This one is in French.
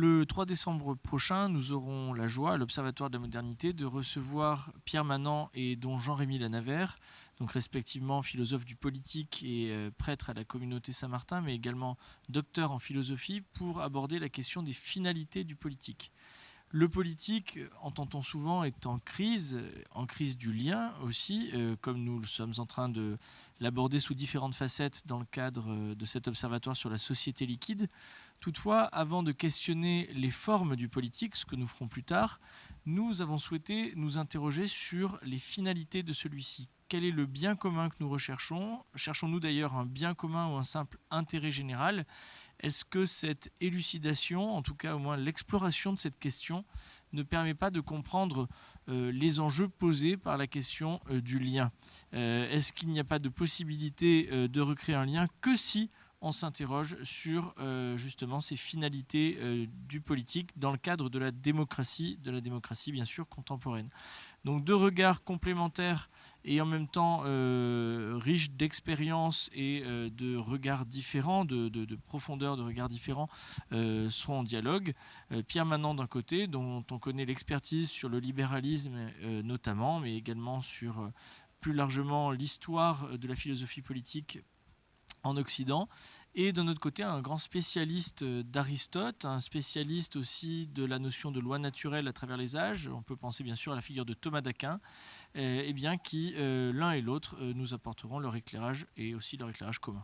Le 3 décembre prochain, nous aurons la joie à l'Observatoire de la modernité de recevoir Pierre Manant et dont Jean-Rémy Lanavert, donc respectivement philosophe du politique et prêtre à la communauté Saint-Martin, mais également docteur en philosophie, pour aborder la question des finalités du politique. Le politique, entend-on souvent, est en crise du lien aussi, comme nous sommes en train de l'aborder sous différentes facettes dans le cadre de cet observatoire sur la société liquide. Toutefois, avant de questionner les formes du politique, ce que nous ferons plus tard, nous avons souhaité nous interroger sur les finalités de celui-ci. Quel est le bien commun que nous recherchons? Cherchons-nous d'ailleurs un bien commun ou un simple intérêt général? Est-ce que cette élucidation, en tout cas au moins l'exploration de cette question, ne permet pas de comprendre les enjeux posés par la question du lien? Est-ce qu'il n'y a pas de possibilité de recréer un lien que si on s'interroge sur justement ces finalités du politique dans le cadre de la démocratie bien sûr contemporaine? Donc deux regards complémentaires et en même temps riches d'expériences et de regards différents, de profondeur de regards différents seront en dialogue. Pierre Manant d'un côté, dont on connaît l'expertise sur le libéralisme notamment, mais également sur plus largement l'histoire de la philosophie politique en Occident, et d'un autre côté un grand spécialiste d'Aristote, un spécialiste aussi de la notion de loi naturelle à travers les âges. On peut penser bien sûr à la figure de Thomas d'Aquin, et bien qui l'un et l'autre nous apporteront leur éclairage et aussi leur éclairage commun.